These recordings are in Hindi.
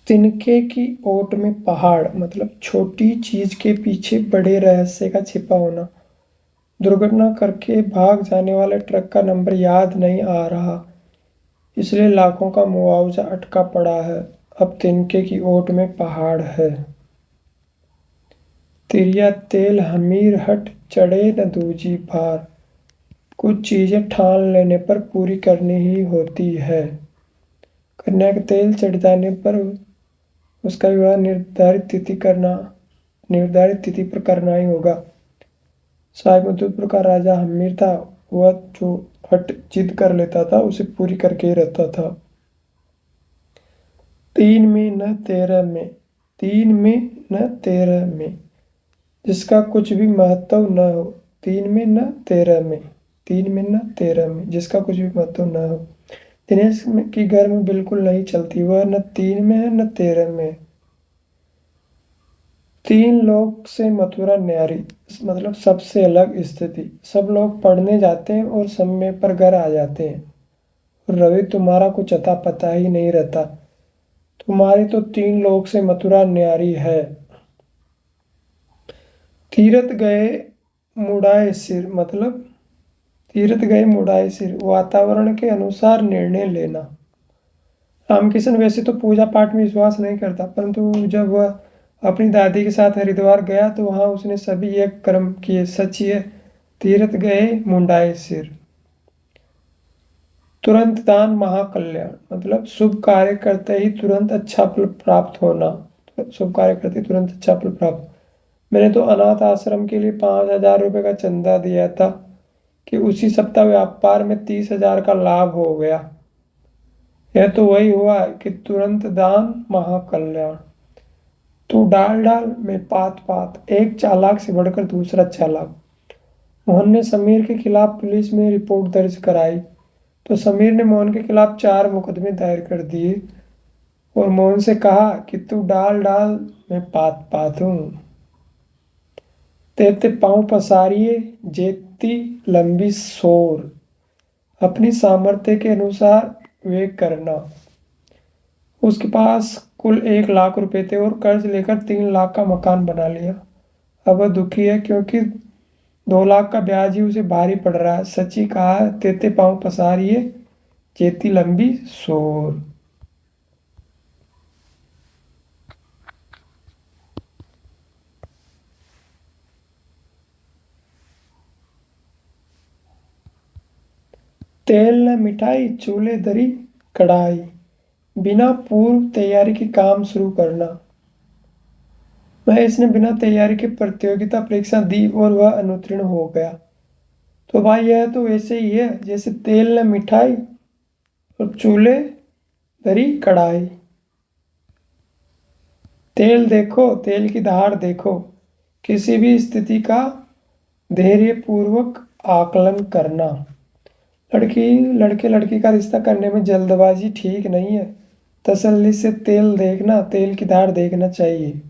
तिनके की ओट में पहाड़ मतलब छोटी चीज के पीछे बड़े रहस्य का छिपा होना। दुर्घटना करके भाग जाने वाले ट्रक का नंबर याद नहीं आ रहा, इसलिए लाखों का मुआवजा अटका पड़ा है। अब तिनके की ओट में पहाड़ है। तिरिया तेल हमीर हट चढ़े न दूजी बार। कुछ चीजें ठान लेने पर पूरी करनी ही होती है। कन्या का तेल चढ़ जाने पर उसका विवाह निर्धारित तिथि पर करना ही होगा। साइमुद्दीनपुर का राजा हमीर था। वह जो हट जिद कर लेता था उसे पूरी करके ही रहता था। 3 में न 13 में, 3 में न 13 में, जिसका कुछ भी महत्व न हो। 3 में न 13 में, 3 में न 13 में, जिसका कुछ भी महत्व न हो। दिनेश की घर में बिल्कुल नहीं चलती, वह न 3 में है न 13 में है। 3 लोग से मथुरा न्यारी मतलब सबसे अलग स्थिति। सब लोग पढ़ने जाते हैं और समय पर घर आ जाते हैं। और रवि तुम्हारा कुछ अता पता ही नहीं रहता। तुम्हारी तो 3 लोग से मथुरा न्यारी है। तीरथ गए मुड़ाए सिर मतलब तीरथ गए मुड़ाए सिर, वातावरण के अनुसार निर्णय लेना। रामकिशन वैसे तो पूजा पाठ में विश्वास नहीं करता, परंतु जब वह अपनी दादी के साथ हरिद्वार गया तो वहां उसने सभी एक कर्म किए। सच ये तीरथ गए मुंडाए सिर। तुरंत दान महाकल्याण मतलब शुभ कार्य करते ही तुरंत अच्छा फल प्राप्त होना। शुभ कार्य करते ही तुरंत अच्छा फल प्राप्त। मैंने तो अनाथ आश्रम के लिए 5,000 रुपये का चंदा दिया था कि उसी सप्ताह व्यापार में 30,000 का लाभ हो गया। यह तो वही हुआ कि तुरंत दान महाकल्याण। तू डाल डाल मैं पात पात, एक चालाक से बढ़कर दूसरा चालाक। मोहन ने समीर के खिलाफ पुलिस में रिपोर्ट दर्ज कराई तो समीर ने मोहन के खिलाफ 4 मुकदमे दायर कर दिए और मोहन से कहा कि तू डाल डाल मैं पात पात हूं। तेते पांव पसारिए जेती लंबी सोर, अपनी सामर्थ्य के अनुसार वे करना। उसके पास कुल 1 लाख रुपए थे और कर्ज लेकर 3 लाख का मकान बना लिया। अब वह दुखी है क्योंकि 2 लाख का ब्याज ही उसे भारी पड़ रहा है। सच्ची कहा, तेते पांव पसारिए जेती लंबी सोर। तेल न मिठाई चूल्हे धरी कढ़ाई, बिना पूर्व तैयारी के काम शुरू करना। महेश ने बिना तैयारी के प्रतियोगिता परीक्षा दी और वह अनुत्तीर्ण हो गया। तो भाई यह तो वैसे ही है जैसे तेल न मिठाई और चूल्हे धरी कढ़ाई। तेल देखो, तेल की धार देखो। किसी भी स्थिति का धैर्यपूर्वक आकलन करना। लड़की लड़के लड़की का रिश्ता करने में जल्दबाजी ठीक नहीं है। तसल्ली से तेल देखना, तेल की धार देखना चाहिए।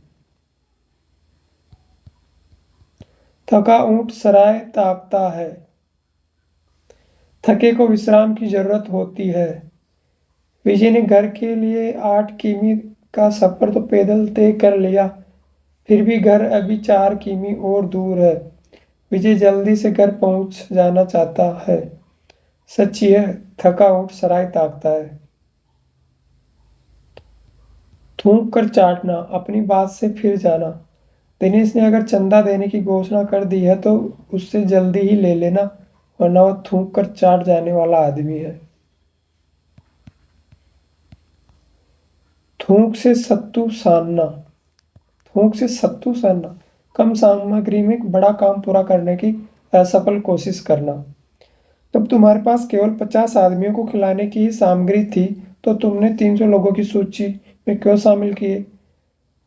थका ऊंट सराय ताकता है। थके को विश्राम की जरूरत होती है। विजय ने घर के लिए 8 किमी का सफर तो पैदल तय कर लिया, फिर भी घर अभी 4 किमी और दूर है। विजय जल्दी से घर पहुंच जाना चाहता है। सच्ची है, थका ऊंट सराय ताकता है। थूक कर चाटना, अपनी बात से फिर जाना। दिनेश ने अगर चंदा देने की घोषणा कर दी है तो उससे जल्दी ही ले लेना, वरना वह थूक कर चाट जाने वाला आदमी है। थूक से सत्तू सानना, थूक से सत्तू सानना, कम सामग्री में बड़ा काम पूरा करने की असफल कोशिश करना। जब तुम्हारे पास केवल 50 आदमियों को खिलाने की ही सामग्री थी तो तुमने 300 लोगों की सूची में क्यों शामिल किए?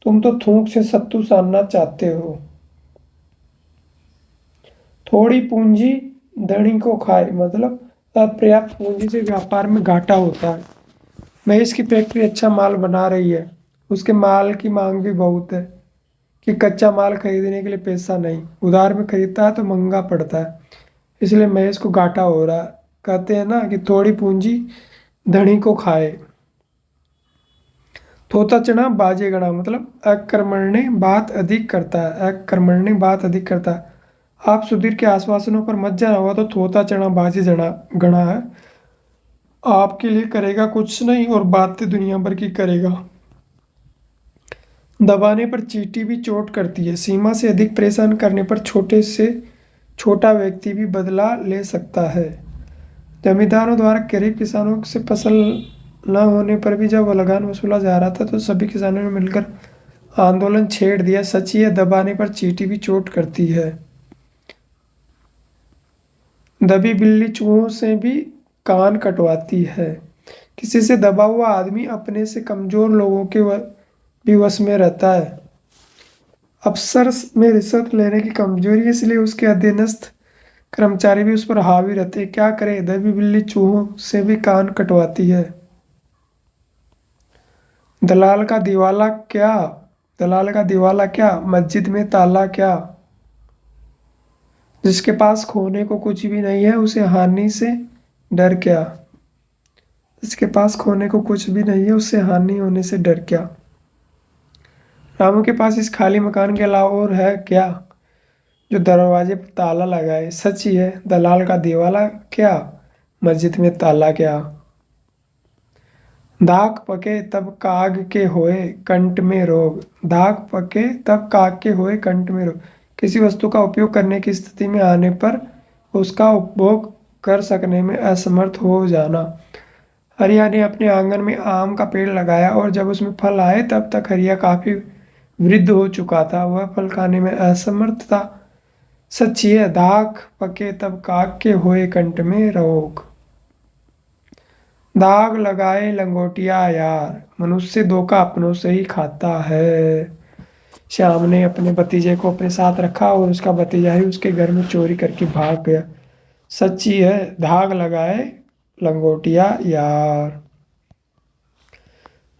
तुम तो थूक से सत्तू सानना चाहते हो। थोड़ी पूंजी धनी को खाए मतलब अपर्याप्त पूंजी से व्यापार में घाटा होता है। महेश की फैक्ट्री अच्छा माल बना रही है, उसके माल की मांग भी बहुत है कि कच्चा माल खरीदने के लिए पैसा नहीं, उधार में खरीदता है तो महंगा पड़ता है, इसलिए महेश को घाटा हो रहा है। कहते हैं ना कि थोड़ी पूंजी धनी को खाए। थोता चना बाजे गणा मतलब अकर्मण्य बात अधिक करता है, अकर्मण्य बात अधिक करता है। आप सुधीर के आश्वासनों पर मत जाना, हुआ तो थोता चना बाजे जना गणा है, आपके लिए करेगा कुछ नहीं और बातें दुनिया भर की करेगा। दबाने पर चींटी भी चोट करती है, सीमा से अधिक परेशान करने पर छोटे से छोटा व्यक्ति भी बदला ले सकता है। जमींदारों द्वारा गरीब किसानों से फसल न होने पर भी जब लगान वसूला जा रहा था तो सभी किसानों ने मिलकर आंदोलन छेड़ दिया। सच ही है, दबाने पर चींटी भी चोट करती है। दबी बिल्ली चूहों से भी कान कटवाती है। किसी से दबा हुआ आदमी अपने से कमजोर लोगों के भी वश में रहता है। अफसर में रिश्वत लेने की कमजोरी है, इसलिए उसके अधीनस्थ कर्मचारी भी उस पर हावी रहते हैं। क्या करे, दबी बिल्ली चूहों से भी कान कटवाती है। दलाल का दिवाला क्या, दलाल का दिवाला क्या, मस्जिद में ताला क्या। जिसके पास खोने को कुछ भी नहीं है उसे हानि से डर क्या, जिसके पास खोने को कुछ भी नहीं है उससे हानि होने से डर क्या। रामू के पास इस खाली मकान के अलावा और है क्या जो दरवाजे पर ताला लगाए। सच ही है, दलाल का दिवाला क्या, मस्जिद में ताला क्या। दाग पके तब काग के होए कंठ में रोग, दाग पके तब काग के होए कंठ में रोग। किसी वस्तु का उपयोग करने की स्थिति में आने पर उसका उपभोग कर सकने में असमर्थ हो जाना। हरिया ने अपने आंगन में आम का पेड़ लगाया और जब उसमें फल आए तब तक हरिया काफी वृद्ध हो चुका था, वह फल खाने में असमर्थ था। सच्ची है, दाग पके तब काग के होए कंठ में रोग। दाग लगाए लंगोटिया यार, मनुष्य धोखा अपनों से ही खाता है। श्याम ने अपने भतीजे को अपने साथ रखा और उसका भतीजा ही उसके घर में चोरी करके भाग गया। सच्ची है, दाग लगाए लंगोटिया यार।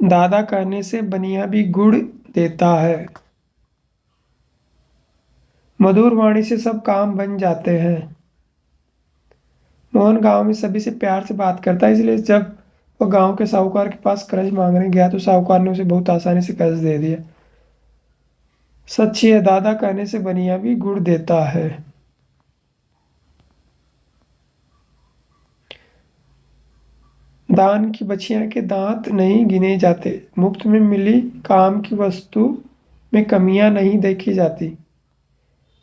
दादा कहने से बनिया भी गुड़ देता है, मधुर वाणी से सब काम बन जाते हैं। मोहन गांव में सभी से प्यार से बात करता है, इसलिए जब वो गांव के साहूकार के पास कर्ज मांगने गया तो साहूकार ने उसे बहुत आसानी से कर्ज दे दिया। सच्ची है, दादा कहने से बनिया भी गुड़ देता है। दान की बछिया के दांत नहीं गिने जाते, मुफ्त में मिली काम की वस्तु में कमियां नहीं देखी जाती।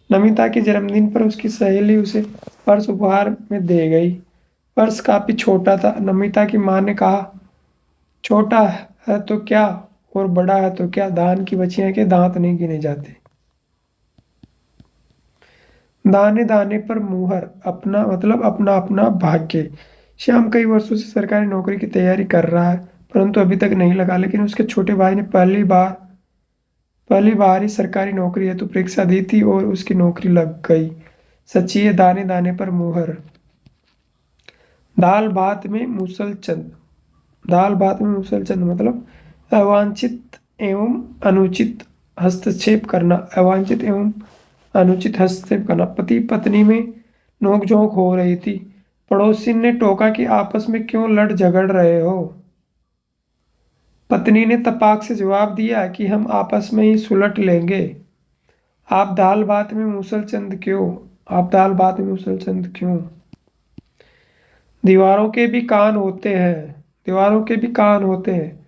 नमिता के जन्मदिन पर उसकी सहेली उसे पर्स उपहार में दे गई। पर्स काफी छोटा था। नमिता की माँ ने कहा, छोटा है तो क्या और बड़ा है तो क्या, दान की बछिया के दांत नहीं गिने जाते। दाने दाने पर मुहर, अपना मतलब अपना अपना भाग्य। श्याम कई वर्षों से सरकारी नौकरी की तैयारी कर रहा है परंतु अभी तक नहीं लगा, लेकिन उसके छोटे भाई ने पहली बार ही सरकारी नौकरी हेतु परीक्षा दी थी और उसकी नौकरी लग गई। सच्ची है, दाने दाने पर मुहर। दाल भात में मुसलचंद, दाल भात में मुसलचंद मतलब अवांछित एवं अनुचित हस्तक्षेप करना, अवांछित एवं अनुचित हस्तक्षेप करना। पति पत्नी में नोकझोंक हो रही थी। पड़ोसी ने टोका कि आपस में क्यों लड़ झगड़ रहे हो। पत्नी ने तपाक से जवाब दिया कि हम आपस में ही सुलट लेंगे। आप दाल भात में मुसलचंद क्यों, आप दाल भात में मुसलचंद क्यों। दीवारों के भी कान होते हैं, दीवारों के भी कान होते हैं।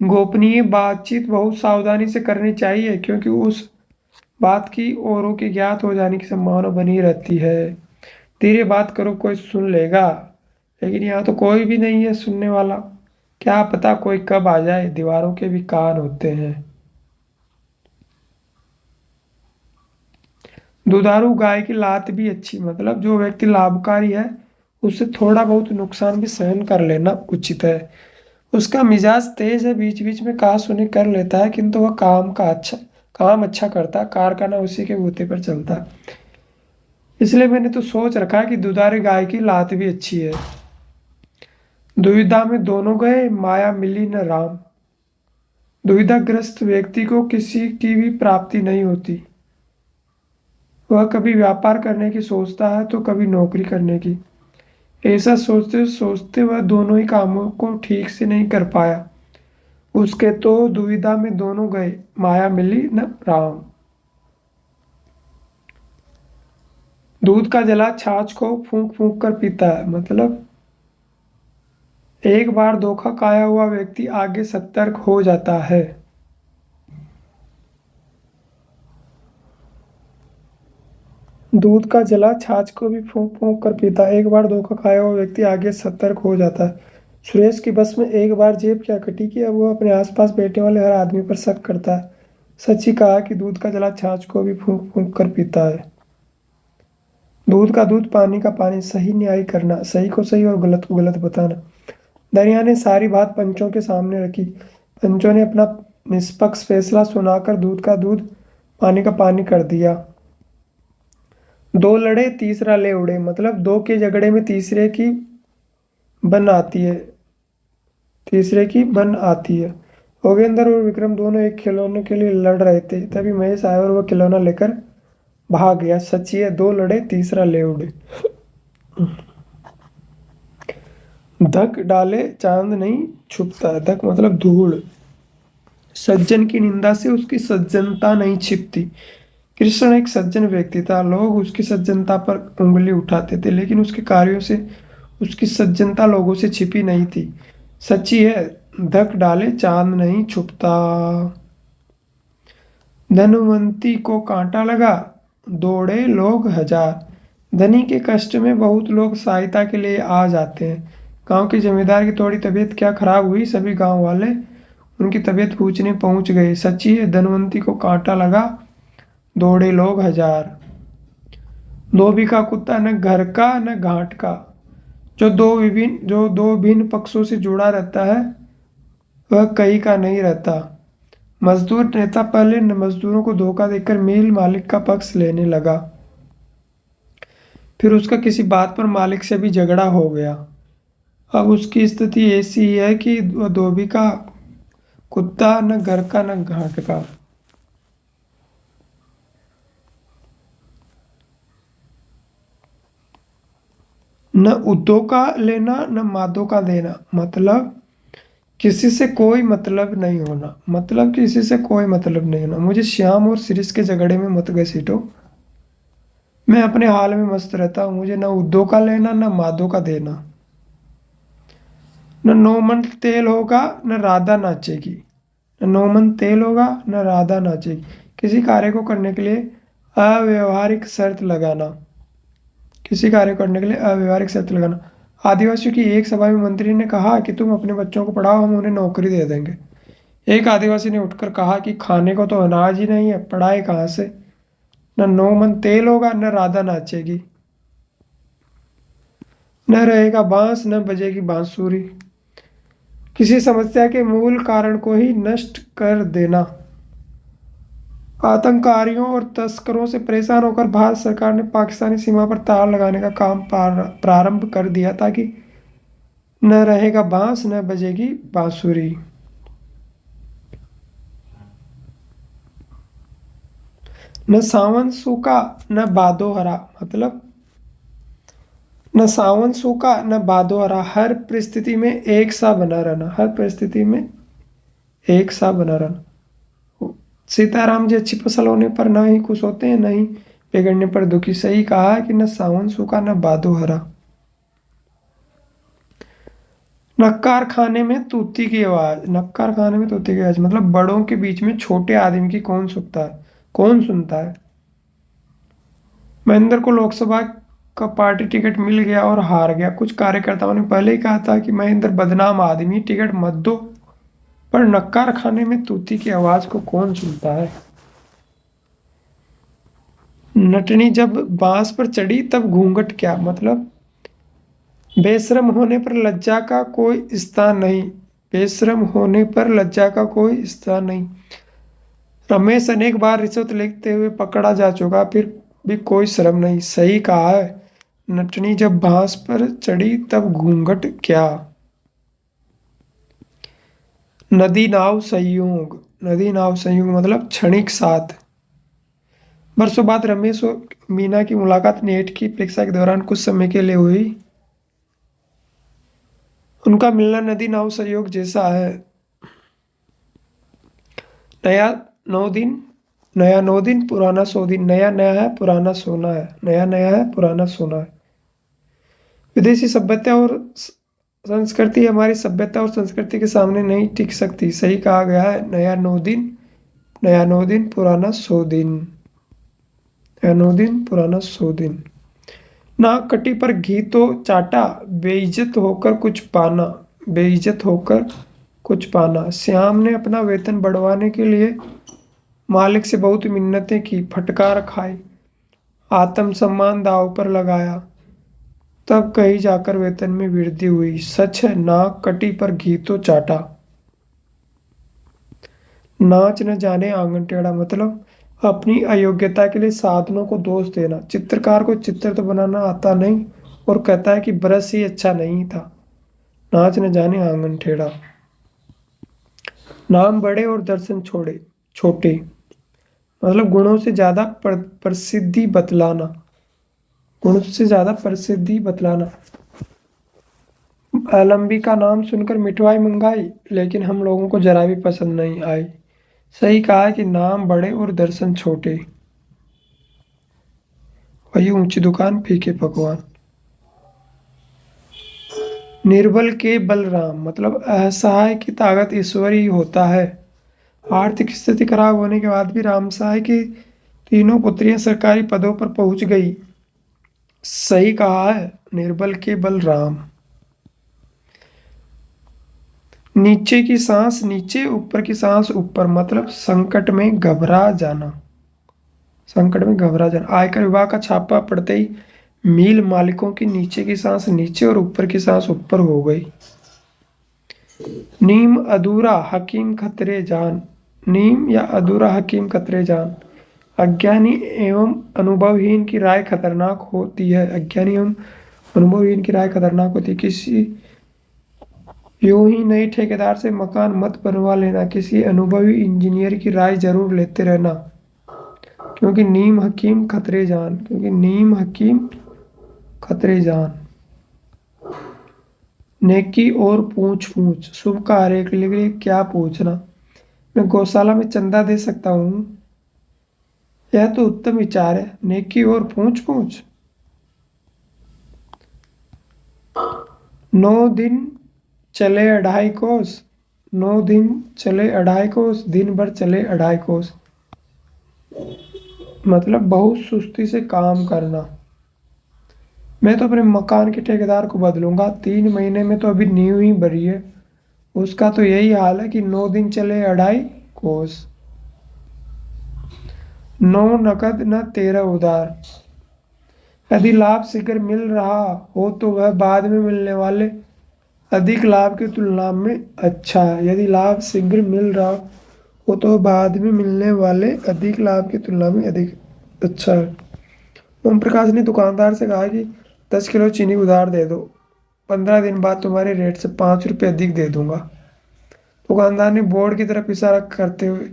गोपनीय बातचीत बहुत सावधानी से करनी चाहिए क्योंकि उस बात की औरों के ज्ञात हो जाने की संभावना बनी रहती है। धीरे बात करो, कोई सुन लेगा, लेकिन यहाँ तो कोई भी नहीं है सुनने वाला। क्या पता कोई कब आ जाए, दीवारों के भी कान होते हैं। दुधारू गाय की लात भी अच्छी मतलब जो व्यक्ति लाभकारी है उससे थोड़ा बहुत नुकसान भी सहन कर लेना उचित है। उसका मिजाज तेज है, बीच बीच में कहा सुनी कर लेता है किंतु वह काम अच्छा करता है, कारखाना उसी के बूते पर चलता है। इसलिए मैंने तो सोच रखा है कि दुधारू गाय की लात भी अच्छी है। दुविधा में दोनों गए, माया मिली न राम। दुविधाग्रस्त व्यक्ति को किसी की भी प्राप्ति नहीं होती। वह कभी व्यापार करने की सोचता है तो कभी नौकरी करने की। ऐसा सोचते सोचते वह दोनों ही कामों को ठीक से नहीं कर पाया। उसके तो दुविधा में दोनों गए, माया मिली न राम। दूध का जला छाछ को फूंक फूंक कर पीता है, मतलब एक बार धोखा खाया हुआ व्यक्ति आगे सतर्क हो जाता है। दूध का जला छाछ को भी फूंक फूंक कर पीता है, एक बार धोखा खाया हुआ व्यक्ति आगे सतर्क हो जाता है। सुरेश की बस में एक बार जेब क्या कटी कि अब वो अपने आसपास बैठने वाले हर आदमी पर शक करता है। सच ही कहा कि दूध का जला छाछ को भी फूंक फूंक कर पीता है। दूध का दूध, पानी का पानी, सही न्याय करना, सही को सही और गलत को गलत बताना। दरिया ने सारी बात पंचों के सामने रखी। पंचों ने अपना निष्पक्ष फैसला सुनाकर दूध का दूध, पानी का पानी कर दिया। दो लड़े तीसरा ले उड़े, मतलब दो के झगड़े में बन आती है तीसरे की बन आती है। योगेंद्र और विक्रम दोनों एक खिलौने के लिए लड़ रहे थे, तभी महेश आया और वह खिलौना लेकर भाग गया। सच्ची है, दो लड़े तीसरा ले उड़े। धक डाले चांद नहीं छुपता है, धक मतलब धूल। सज्जन की निंदा से उसकी सज्जनता नहीं छिपती। कृष्ण एक सज्जन व्यक्ति था, लोग उसकी सज्जनता पर उंगली उठाते थे, लेकिन उसके कार्यों से उसकी सज्जनता लोगों से छिपी नहीं थी। सच्ची है, धक डाले चांद नहीं छुपता। धनवंती को कांटा लगा, दौड़े लोग हजार। धनी के कष्ट में बहुत लोग सहायता के लिए आ जाते हैं। गांव के जमींदार की थोड़ी तबीयत क्या खराब हुई, सभी गांव वाले उनकी तबीयत पूछने पहुंच गए। सच्ची है, धनवंती को कांटा लगा, दौड़े लोग हजार। धोबी का कुत्ता न घर का न घाट का, जो दो भिन्न पक्षों से जुड़ा रहता है वह कहीं का नहीं रहता। मजदूर नेता पहले मजदूरों को धोखा देकर मिल मालिक का पक्ष लेने लगा, फिर उसका किसी बात पर मालिक से भी झगड़ा हो गया। अब उसकी स्थिति ऐसी है कि वह धोबी का कुत्ता न घर का न घाट का। न उद्दों का लेना न मादों का देना, मतलब किसी से कोई मतलब नहीं होना, मतलब किसी से कोई मतलब नहीं होना। मुझे श्याम और शिरीष के झगड़े में मत घसीटो, मैं अपने हाल में मस्त रहता हूँ। मुझे न उद्दों का लेना न मादों का देना। न नौमन तेल होगा न राधा नाचेगी, न नौमन तेल होगा न राधा नाचेगी। किसी कार्य को करने के लिए अव्यवहारिक शर्त लगाना, किसी कार्य करने के लिए अव्यवहारिक शर्त लगाना। आदिवासियों की एक सभा में मंत्री ने कहा कि तुम अपने बच्चों को पढ़ाओ, हम उन्हें नौकरी दे देंगे। एक आदिवासी ने उठकर कहा कि खाने को तो अनाज ही नहीं है, पढ़ाई कहाँ से। न नौ मन तेल होगा न राधा नाचेगी, न रहेगा बांस न बजेगी बांसुरी। किसी समस्या के मूल कारण को ही नष्ट कर देना। आतंककारियों और तस्करों से परेशान होकर भारत सरकार ने पाकिस्तानी सीमा पर तार लगाने का काम प्रारंभ कर दिया, ताकि न रहेगा बांस न बजेगी बांसुरी। न सावन सूखा न भादो हरा, मतलब न सावन सूखा न भादो हरा, हर परिस्थिति में एक सा बना रहना, हर परिस्थिति में एक सा बना रहना। सीताराम जी अच्छी फसल होने पर ना ही खुश होते हैं, ना ही बिगड़ने पर दुखी। सही कहा है कि न सावन सूखा न भादो हरा। नक्कार खाने में तूती की आवाज, नक्कार खाने में तूती की आवाज, मतलब बड़ों के बीच में छोटे आदमी की कौन सुनता है, कौन सुनता है। महेंद्र को लोकसभा का पार्टी टिकट मिल गया और हार गया। कुछ कार्यकर्ताओं ने पहले ही कहा था कि महेंद्र बदनाम आदमी, टिकट मत दो, पर नक्कार खाने में तूती की आवाज को कौन सुनता है। नटनी जब बांस पर चढ़ी तब घूंघट क्या, मतलब बेशरम होने पर लज्जा का कोई स्थान नहीं, बेशरम होने पर लज्जा का कोई स्थान नहीं। रमेश अनेक बार रिश्वत लेते हुए पकड़ा जा चुका, फिर भी कोई शर्म नहीं। सही कहा है, नटनी जब बांस पर चढ़ी तब घूंघट क्या। नदी नाव संयोग, नदी नाव संयोग मतलब क्षणिक साथ। बरसों बाद रमेश और मीना की मुलाकात नेट की परीक्षा के दौरान कुछ समय के लिए हुई। उनका मिलना नदी नाव संयोग जैसा है। नया 9 दिन, नया 9 दिन पुराना 100 दिन, नया नया है पुराना सोना है, नया नया है पुराना सोना है। विदेशी सभ्यता और संस्कृति हमारी सभ्यता और संस्कृति के सामने नहीं टिक सकती। सही कहा गया है। नया 9 दिन पुराना 100 दिन, नया 9 दिन पुराना 100 दिन। नाक कटी पर घी तो चाटा, बेइज्जत होकर कुछ पाना, बेइज्जत होकर कुछ पाना। श्याम ने अपना वेतन बढ़वाने के लिए मालिक से बहुत मिन्नतें की, फटकार खाई, आत्मसम्मान दांव पर लगाया, तब कहीं जाकर वेतन में वृद्धि हुई। सच है, नाक कटी पर घी तो चाटा। नाच न जाने आंगन टेढ़ा, मतलब अपनी अयोग्यता के लिए साधनों को दोष देना। चित्रकार को चित्र तो बनाना आता नहीं और कहता है कि ब्रश ही अच्छा नहीं था। नाच न जाने आंगन टेढ़ा। नाम बड़े और दर्शन छोड़े छोटे, मतलब गुणों से ज्यादा प्रसिद्धि बतलाना, गुणों से ज्यादा प्रसिद्धि बतलाना। अलंबी का नाम सुनकर मिठवाई मंगाई, लेकिन हम लोगों को जरा भी पसंद नहीं आई। सही कहा है कि नाम बड़े और दर्शन छोटे, वही ऊंची दुकान फीके पकवान। निर्बल के बलराम, मतलब असहाय की ताकत ईश्वर ही होता है। आर्थिक स्थिति खराब होने के बाद भी रामसहाय की तीनों पुत्रियां सरकारी पदों पर पहुंच गई। सही कहा है, निर्बल के बलराम। नीचे की सांस नीचे, ऊपर की सांस ऊपर, मतलब संकट में घबरा जाना, संकट में घबरा जाना। आयकर विभाग का छापा पड़ते ही मिल मालिकों की नीचे की सांस नीचे और ऊपर की सांस ऊपर हो गई। नीम अधूरा हकीम खतरे जान, नीम या अधूरा हकीम खतरे जान। अज्ञानी एवं अनुभवहीन की राय खतरनाक होती है, अज्ञानी एवं अनुभवहीन की राय खतरनाक होती है। किसी यूं ही नई ठेकेदार से मकान मत बनवा लेना, किसी अनुभवी इंजीनियर की राय जरूर लेते रहना, क्योंकि नीम हकीम खतरे जान, क्योंकि नीम हकीम खतरे जान। नेकी और पूछ पूछ, शुभ कार्य के लिए क्या पूछना। मैं गौशाला में चंदा दे सकता हूँ, यह तो उत्तम विचार है। नेकी और पूछ पूछ। 9 दिन चले 2.5 कोस, 9 दिन चले 2.5 कोस, दिन भर चले 2.5 कोस, मतलब बहुत सुस्ती से काम करना। मैं तो अपने मकान के ठेकेदार को बदलूंगा, 3 महीने में तो अभी नींव ही भरी है, उसका तो यही हाल है कि 9 दिन चले 2.5 कोस। 9 नकद न 13 उधार। यदि लाभ शीघ्र मिल रहा हो तो वह बाद में मिलने वाले अधिक लाभ की तुलना में अच्छा है। यदि लाभ शीघ्र मिल रहा हो तो बाद में मिलने वाले अधिक लाभ की तुलना में अधिक अच्छा है। ओम प्रकाश ने दुकानदार से कहा कि 10 किलो चीनी उधार दे दो, 15 दिन बाद तुम्हारे रेट से 5 रुपये अधिक दे दूंगा। दुकानदार ने बोर्ड की तरफ इशारा करते हुए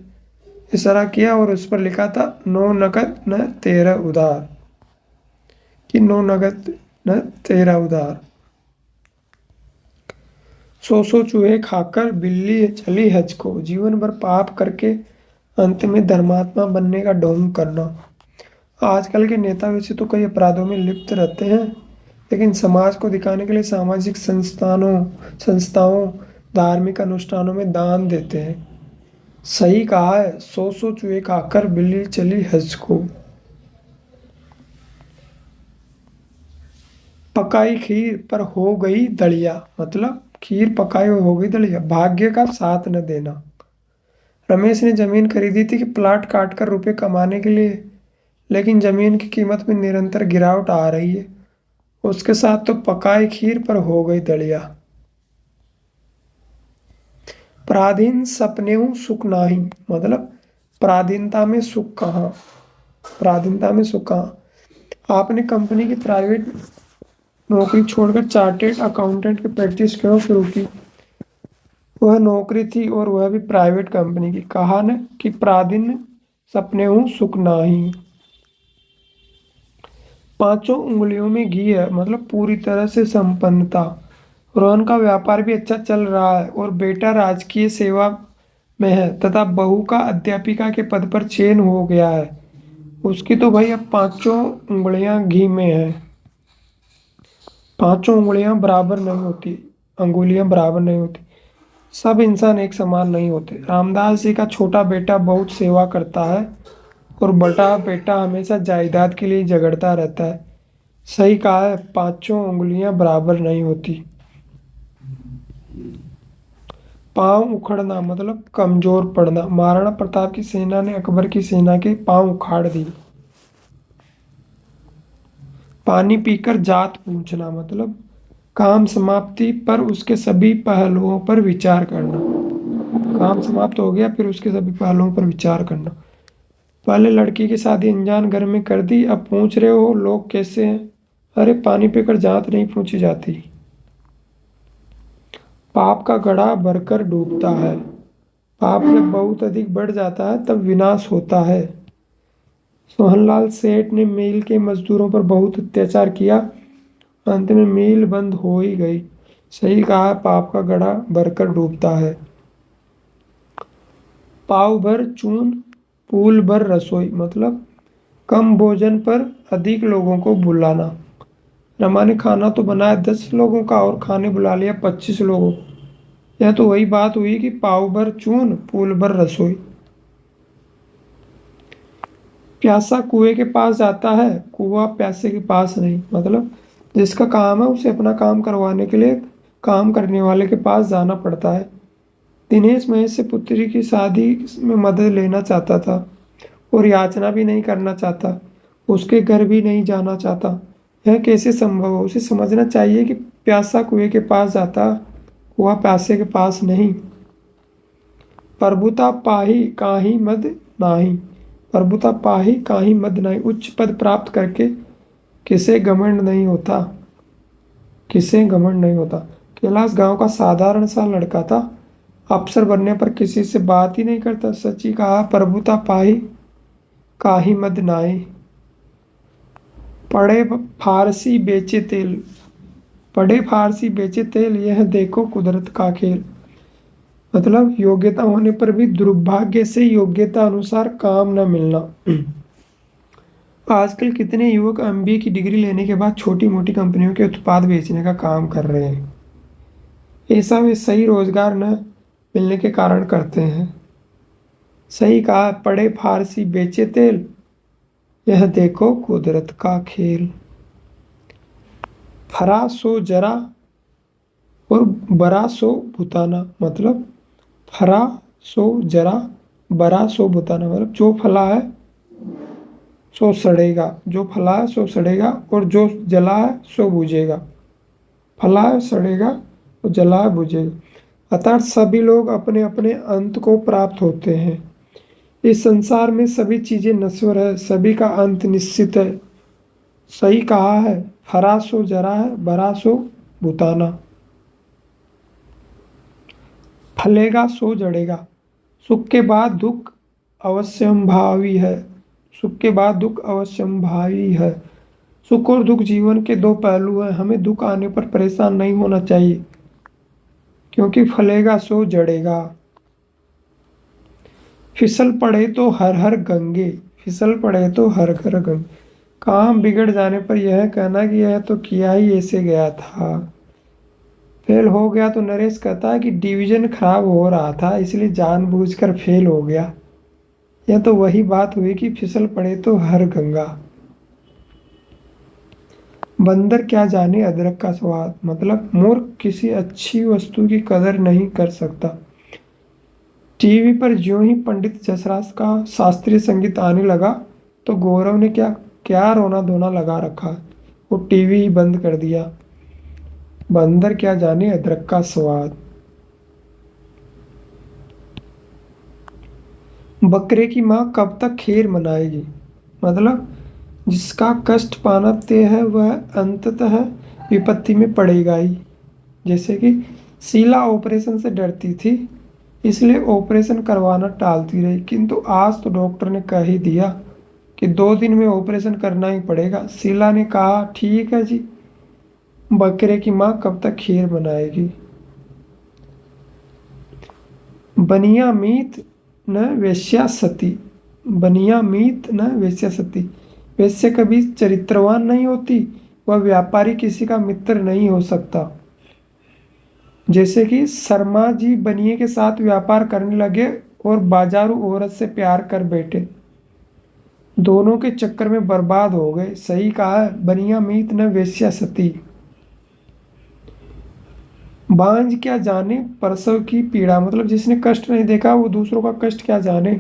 इशारा किया और उस पर लिखा था 9 नकद न 13 उधार, कि 9 नकद न 13 उधार। 100 चूहे खाकर बिल्ली चली हज को, जीवन भर पाप करके अंत में धर्मात्मा बनने का ढोंग करना। आजकल के नेता वैसे तो कई अपराधों में लिप्त रहते हैं, लेकिन समाज को दिखाने के लिए सामाजिक संस्थाओं धार्मिक अनुष्ठानों में दान देते हैं। सही कहा है, 100 चूहे खाकर बिल्ली चली हज को। पकाई खीर पर हो गई दलिया, मतलब खीर पकाई और हो गई दलिया। भाग्य का साथ न देना। रमेश ने जमीन खरीदी थी कि प्लाट काट कर रुपए कमाने के लिए, लेकिन जमीन की कीमत में निरंतर गिरावट आ रही है, उसके साथ तो पकाई खीर पर हो गई दलिया। पराधीन सपनेहु सुख नाही, मतलब पराधीनता में सुख कहाँ, पराधीनता में सुख कहाँ। आपने कंपनी की प्राइवेट नौकरी छोड़कर चार्टेड अकाउंटेंट की प्रैक्टिस क्यों शुरू की। वह नौकरी थी और वह भी प्राइवेट कंपनी की। कहा न कि पराधीन सपनेहु सुख नाही। पांचों उंगलियों में घी है, मतलब पूरी तरह से संपन्नता। रोहन का व्यापार भी अच्छा चल रहा है और बेटा राजकीय सेवा में है तथा बहू का अध्यापिका के पद पर चयन हो गया है, उसकी तो भाई अब पांचों उंगलियां घी में है। पांचों उंगलियां बराबर नहीं होती, अंगुलियां बराबर नहीं होती। सब इंसान एक समान नहीं होते। रामदास जी का छोटा बेटा बहुत सेवा करता है और बड़ा बेटा हमेशा जायदाद के लिए झगड़ता रहता है। सही कहा है, पांचों उंगलियां बराबर नहीं होती। पांव उखड़ना मतलब कमजोर पड़ना। महाराणा प्रताप की सेना ने अकबर की सेना के पांव उखाड़ दिए। पानी पीकर जात पूछना मतलब काम समाप्ति पर उसके सभी पहलुओं पर विचार करना। काम समाप्त हो गया फिर उसके सभी पहलुओं पर विचार करना। पहले लड़की की शादी अनजान घर में कर दी, अब पूछ रहे हो लोग कैसे हैं। अरे पानी पीकर जात नहीं पूछी जाती। पाप का घड़ा भरकर डूबता है। पाप जब बहुत अधिक बढ़ जाता है तब विनाश होता है। सोहनलाल सेठ ने मिल के मजदूरों पर बहुत अत्याचार किया, अंत में मिल बंद हो ही गई। सही कहा, पाप का घड़ा भरकर डूबता है। पाव भर चून फूल भर रसोई मतलब कम भोजन पर अधिक लोगों को बुलाना। रमा ने खाना तो बनाया 10 लोगों का और खाने बुला लिया 25 लोगों को। यह तो वही बात हुई कि पाव भर चून फूल भर रसोई। प्यासा कुएं के पास जाता है, कुआं प्यासे के पास नहीं मतलब जिसका काम है उसे अपना काम करवाने के लिए काम करने वाले के पास जाना पड़ता है। दिनेश महेश से पुत्री की शादी में मदद लेना चाहता था और याचना भी नहीं करना चाहता, उसके घर भी नहीं जाना चाहता। यह कैसे संभव है? उसे समझना चाहिए कि प्यासा कुएं के पास जाता, कुआं प्यासे के पास नहीं। प्रभुता पाही काहि मद नाही। प्रभुता पाही काहि मद नाही। उच्च पद प्राप्त करके किसे घमंड नहीं होता, किसे घमंड नहीं होता। कैलाश गांव का साधारण सा लड़का था, अफसर बनने पर किसी से बात ही नहीं करता। सच्ची कहा, प्रभुता पाही काहि मद नाही। पढ़े फारसी बेचे तेल, पढ़े फारसी बेचे तेल, यह देखो कुदरत का खेल। मतलब योग्यता होने पर भी दुर्भाग्य से योग्यता अनुसार काम न मिलना। आजकल कितने युवक एमबीए की डिग्री लेने के बाद छोटी मोटी कंपनियों के उत्पाद बेचने का काम कर रहे हैं। ऐसा वे सही रोजगार न मिलने के कारण करते हैं। सही कहा, पढ़े फारसी बेचे तेल, यह देखो कुदरत का खेल। फरा सो जरा और बरा सो भुताना मतलब फरा सो जरा बरा सो भुताना मतलब जो फला है सो सड़ेगा, जो फला है सो सड़ेगा और जो जला है सो बुझेगा। फला है सड़ेगा और जला है बुझेगा। अर्थात सभी लोग अपने अपने अंत को प्राप्त होते हैं। इस संसार में सभी चीजें नश्वर है, सभी का अंत निश्चित है। सही कहा है, हरा सो जरा है, भरा सो भुताना। फलेगा सो जड़ेगा। सुख के बाद दुख अवश्यंभावी है। सुख के बाद दुख अवश्यंभावी है। सुख और दुख जीवन के दो पहलू हैं। हमें दुख आने पर परेशान नहीं होना चाहिए, क्योंकि फलेगा सो जड़ेगा। फिसल पड़े तो हर हर गंगे, फिसल पड़े तो हर हर गंगे। काम बिगड़ जाने पर यह कहना कि यह तो किया ही ऐसे गया था। फेल हो गया तो नरेश कहता है कि डिवीजन खराब हो रहा था इसलिए जानबूझकर फेल हो गया। यह तो वही बात हुई कि फिसल पड़े तो हर गंगा। बंदर क्या जाने अदरक का स्वाद मतलब मूर्ख किसी अच्छी वस्तु की कदर नहीं कर सकता। टीवी पर ज्यों ही पंडित जसराज का शास्त्रीय संगीत आने लगा तो गौरव ने क्या क्या रोना धोना लगा रखा, वो टीवी ही बंद कर दिया। बंदर क्या जाने अदरक का स्वाद। बकरे की माँ कब तक खीर मनाएगी मतलब जिसका कष्ट पाना तय है वह अंततः विपत्ति में पड़ेगा ही। जैसे कि शीला ऑपरेशन से डरती थी इसलिए ऑपरेशन करवाना टालती रही, किंतु आज तो डॉक्टर ने कह ही दिया कि 2 दिन में ऑपरेशन करना ही पड़ेगा। शीला ने कहा ठीक है जी। बकरे की माँ कब तक खीर बनाएगी। बनियामीत न वेश्या सती, बनियामीत न वेश्या सती। वेश्या कभी चरित्रवान नहीं होती, वह व्यापारी किसी का मित्र नहीं हो सकता। जैसे कि शर्मा जी बनिए के साथ व्यापार करने लगे और बाजारू औरत से प्यार कर बैठे, दोनों के चक्कर में बर्बाद हो गए। सही कहा है, बनियामीत न वेश्या सती। बांझ क्या जाने प्रसव की पीड़ा, मतलब जिसने कष्ट नहीं देखा वो दूसरों का कष्ट क्या जाने।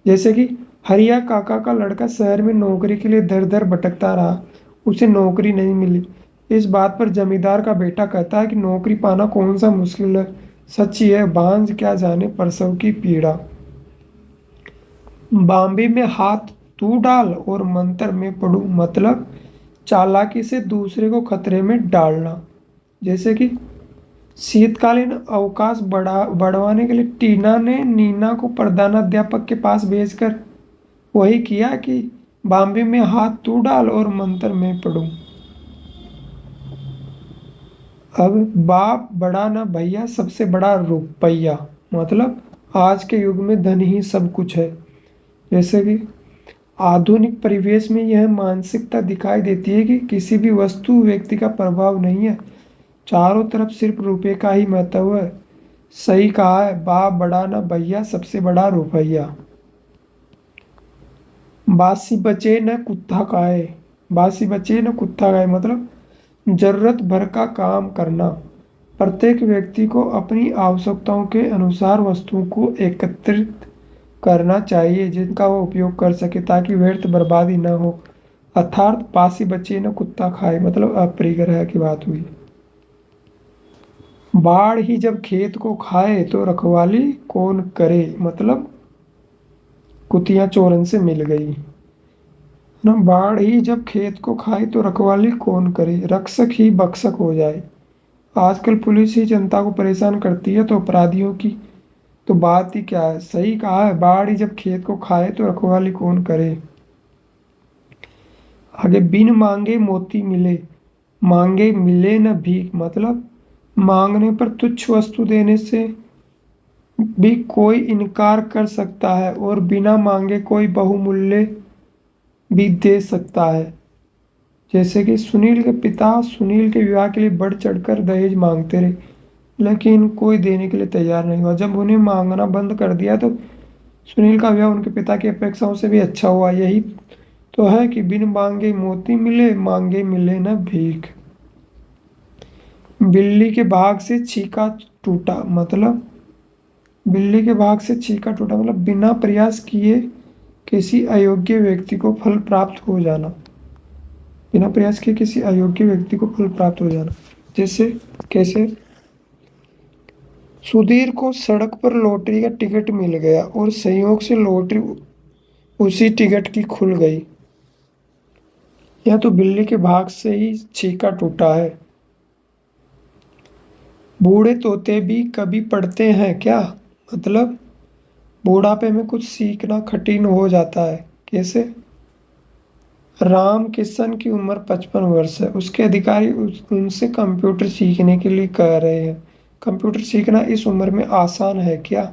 जैसे कि हरिया काका का लड़का शहर में नौकरी के लिए दर दर भटकता रहा, उसे नौकरी नहीं मिली। इस बात पर जमींदार का बेटा कहता है कि नौकरी पाना कौन सा मुश्किल है, सच्ची है बांझ क्या जाने प्रसव की पीड़ा। बांबे में हाथ तू डाल और मंत्र में पड़ू, मतलब चालाकी से दूसरे को खतरे में डालना। जैसे कि शीतकालीन अवकाश बढ़वाने के लिए टीना ने नीना को प्रधानाध्यापक के पास भेजकर वही किया कि बॉम्बे में हाथ तू डाल और मंत्र में पढ़ूं। अब बाप बड़ा ना भैया, सबसे बड़ा रुपया, मतलब आज के युग में धन ही सब कुछ है। जैसे कि आधुनिक परिवेश में यह मानसिकता दिखाई देती है कि किसी भी वस्तु व्यक्ति का प्रभाव नहीं है, चारों तरफ सिर्फ रुपये का ही महत्व है। सही कहा है, बाप बड़ा ना भैया, सबसे बड़ा रुपया। बासी बचे न कुत्ता खाए, बासी बचे न कुत्ता खाए, मतलब जरूरत भर का काम करना। प्रत्येक व्यक्ति को अपनी आवश्यकताओं के अनुसार वस्तुओं को एकत्रित करना चाहिए जिनका वो उपयोग कर सके, ताकि व्यर्थ बर्बादी न हो। अर्थात बासी बचे न कुत्ता खाए, मतलब अपरिग्रह की बात हुई। बाढ़ ही जब खेत को खाए तो रखवाली कौन करे, मतलब कुतिया चोरन से मिल गई ना। बाढ़ ही जब खेत को खाए तो रखवाली कौन करे, रक्षक ही भक्षक हो जाए। आजकल पुलिस ही जनता को परेशान करती है तो अपराधियों की तो बात ही क्या है। सही कहा है, बाढ़ ही जब खेत को खाए तो रखवाली कौन करे। आगे बिन मांगे मोती मिले, मांगे मिले न भीख, मतलब मांगने पर तुच्छ वस्तु देने से भी कोई इनकार कर सकता है और बिना मांगे कोई बहुमूल्य भी दे सकता है। जैसे कि सुनील के पिता सुनील के विवाह के लिए बढ़ चढ़कर दहेज मांगते रहे, लेकिन कोई देने के लिए तैयार नहीं हुआ। जब उन्हें मांगना बंद कर दिया तो सुनील का विवाह उनके पिता की अपेक्षाओं से भी अच्छा हुआ। यही तो है कि बिन मांगे मोती मिले, मांगे मिले न भीख। बिल्ली के भाग से छीका टूटा, मतलब बिल्ली के भाग से छीका टूटा, मतलब बिना प्रयास किए किसी अयोग्य व्यक्ति को फल प्राप्त हो जाना, बिना प्रयास किए किसी अयोग्य व्यक्ति को फल प्राप्त हो जाना। जैसे कैसे सुधीर को सड़क पर लॉटरी का टिकट मिल गया और संयोग से लॉटरी उसी टिकट की खुल गई। यह तो बिल्ली के भाग से ही छीका टूटा है। बूढ़े तोते भी कभी पढ़ते हैं क्या, मतलब बुढ़ापे में कुछ सीखना कठिन हो जाता है। कैसे राम किशन की उम्र 55 वर्ष है, उसके अधिकारी उनसे कंप्यूटर सीखने के लिए कह रहे हैं। कंप्यूटर सीखना इस उम्र में आसान है क्या।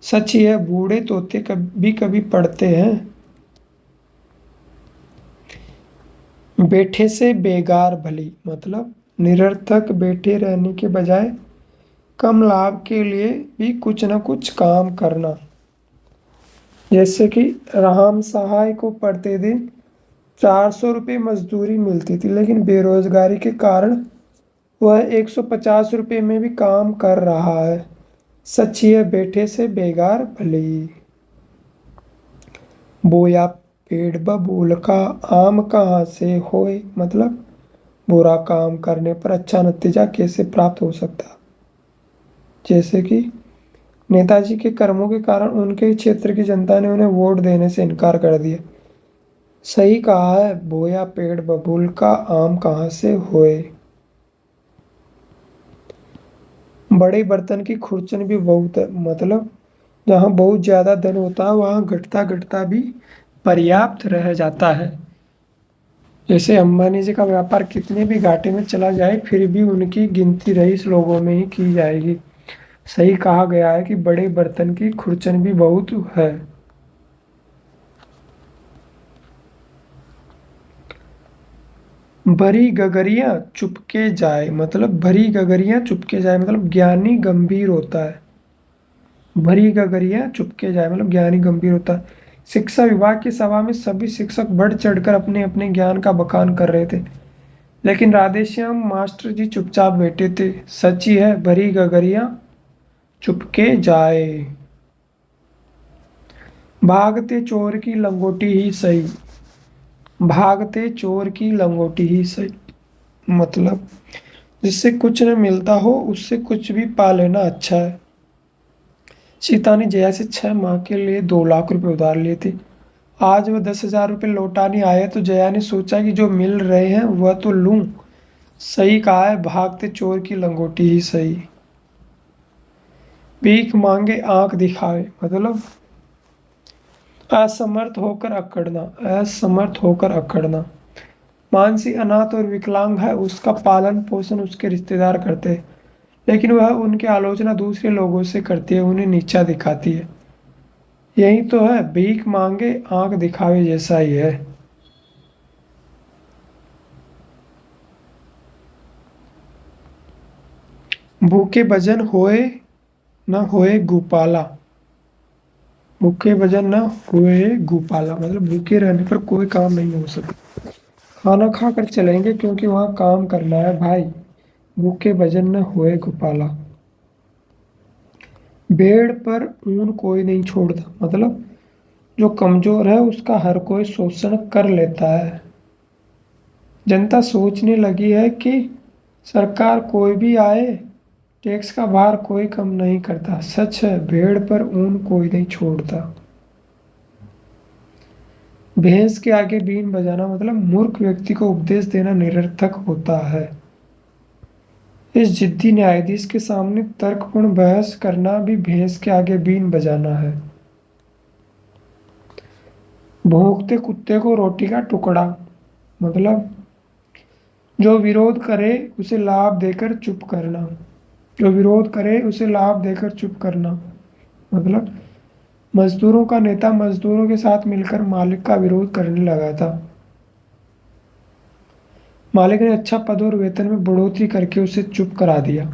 सच ही है, बूढ़े तोते कभी कभी पढ़ते हैं। बैठे से बेगार भली, मतलब निरर्थक बैठे रहने के बजाय कम लाभ के लिए भी कुछ न कुछ काम करना। जैसे कि राम सहाय को प्रतिदिन 400 रुपये मजदूरी मिलती थी, लेकिन बेरोजगारी के कारण वह 150 रुपये में भी काम कर रहा है। सच ही है, बैठे से बेगार भली। बोया पेड़ बबूल का, आम कहाँ से होए, मतलब बुरा काम करने पर अच्छा नतीजा कैसे प्राप्त हो सकता। जैसे कि नेताजी के कर्मों के कारण उनके क्षेत्र की जनता ने उन्हें वोट देने से इनकार कर दिया। सही कहा है, बोया पेड़ बबूल का, आम कहाँ से होए। बड़े बर्तन की खुरचन भी बहुत है, मतलब जहाँ बहुत ज्यादा धन होता है वहाँ घटता घटता भी पर्याप्त रह जाता है। जैसे अंबानी जी का व्यापार कितने भी घाटे में चला जाए फिर भी उनकी गिनती रईस लोगों में ही की जाएगी। सही कहा गया है कि बड़े बर्तन की खुरचन भी बहुत है। भरी गगरिया चुपके जाए मतलब भरी गगरिया चुपके जाए मतलब ज्ञानी गंभीर होता है। भरी गगरिया चुपके जाए मतलब ज्ञानी गंभीर होता है। शिक्षा विभाग की सभा में सभी शिक्षक बढ़ चढ़कर अपने अपने ज्ञान का बखान कर रहे थे, लेकिन राधेश्याम मास्टर जी चुपचाप बैठे थे। सच ही है, भरी गगरिया चुपके जाए। भागते चोर की लंगोटी ही सही। भागते चोर की लंगोटी ही सही मतलब जिससे कुछ न मिलता हो उससे कुछ भी पा लेना अच्छा है। सीता ने जया से 6 माह के लिए 2 लाख रुपए उधार लिए थे। आज वह 10,000 रुपये लौटाने आए तो जया ने सोचा कि जो मिल रहे हैं वह तो लूं। सही कहा है, भागते चोर की लंगोटी ही सही। भीख मांगे आंख दिखावे मतलब असमर्थ होकर अकड़ना। असमर्थ होकर अकड़ना। मानसी अनाथ और विकलांग है, उसका पालन पोषण उसके रिश्तेदार करते हैं, लेकिन वह उनकी आलोचना दूसरे लोगों से करती है, उन्हें नीचा दिखाती है। यही तो है, भीख मांगे आंख दिखावे जैसा ही है। भूखे भजन होए न होए गोपाला। भूखे भजन न होए गोपाला मतलब भूखे रहने पर कोई काम नहीं हो सकता। खाना खा कर चलेंगे क्योंकि वहाँ काम करना है भाई। भूखे भजन न होए गोपाला। भेड़ पर ऊन कोई नहीं छोड़ता मतलब जो कमजोर है उसका हर कोई शोषण कर लेता है। जनता सोचने लगी है कि सरकार कोई भी आए, टैक्स का भार कोई कम नहीं करता। सच है, भेड़ पर ऊन कोई नहीं छोड़ता। भैंस के आगे बीन बजाना मतलब मूर्ख व्यक्ति को उपदेश देना निरर्थक होता है। इस जिद्दी न्यायाधीश के सामने तर्कपूर्ण बहस करना भी भैंस के आगे बीन बजाना है। भौंकते कुत्ते को रोटी का टुकड़ा मतलब जो विरोध करे उसे लाभ देकर चुप करना। जो विरोध करे उसे लाभ देकर चुप करना मतलब मजदूरों का नेता मजदूरों के साथ मिलकर मालिक का विरोध करने लगा था। मालिक ने अच्छा पद और वेतन में बढ़ोतरी करके उसे चुप करा दिया।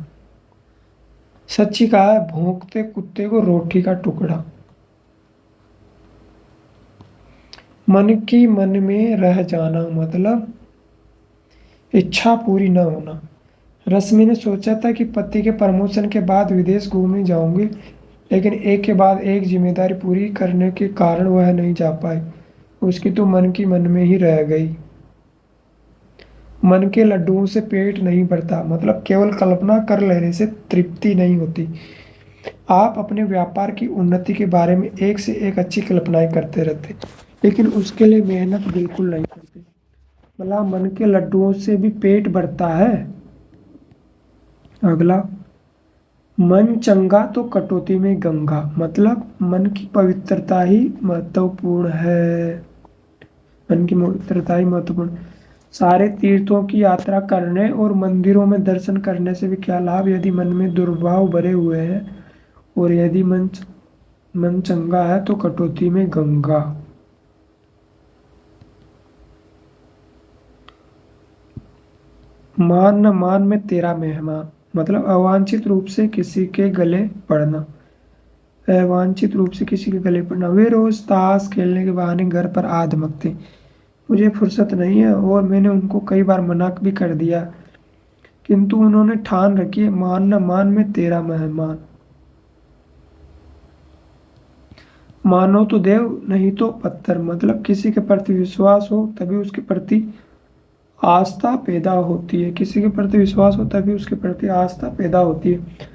सच्ची कहा है, भौंकते कुत्ते को रोटी का टुकड़ा। मन की मन में रह जाना मतलब इच्छा पूरी न होना। रश्मि ने सोचा था कि पति के प्रमोशन के बाद विदेश घूमने जाऊंगी, लेकिन एक के बाद एक जिम्मेदारी पूरी करने के कारण वह नहीं जा पाई। उसकी तो मन की मन में ही रह गई। मन के लड्डुओं से पेट नहीं भरता मतलब केवल कल्पना कर लेने से तृप्ति नहीं होती। आप अपने व्यापार की उन्नति के बारे में एक से एक अच्छी कल्पनाएं करते रहते, लेकिन उसके लिए मेहनत बिल्कुल नहीं करते। भला मन के लड्डुओं से भी पेट भरता है। अगला, मन चंगा तो कटौती में गंगा मतलब मन की पवित्रता ही महत्वपूर्ण है। मन की पवित्रता ही महत्वपूर्ण। सारे तीर्थों की यात्रा करने और मंदिरों में दर्शन करने से भी क्या लाभ यदि मन में दुर्भाव भरे हुए हैं, और यदि मन चंगा है तो कटौती में गंगा। मान न मान में तेरा मेहमान मतलब अवांछित रूप से किसी के गले पड़ना। अवांछित रूप से किसी के गले पड़ना। वे रोज ताश खेलने के बहाने घर पर आ धमकते, मुझे फुर्सत नहीं है, और मैंने उनको कई बार मना भी कर दिया, किंतु उन्होंने ठान रखी है, मान न मान में तेरा मेहमान। मानो तो देव नहीं तो पत्थर मतलब किसी के प्रति विश्वास हो तभी उसके प्रति आस्था पैदा होती है। किसी के प्रति विश्वास हो तभी उसके प्रति आस्था पैदा होती है।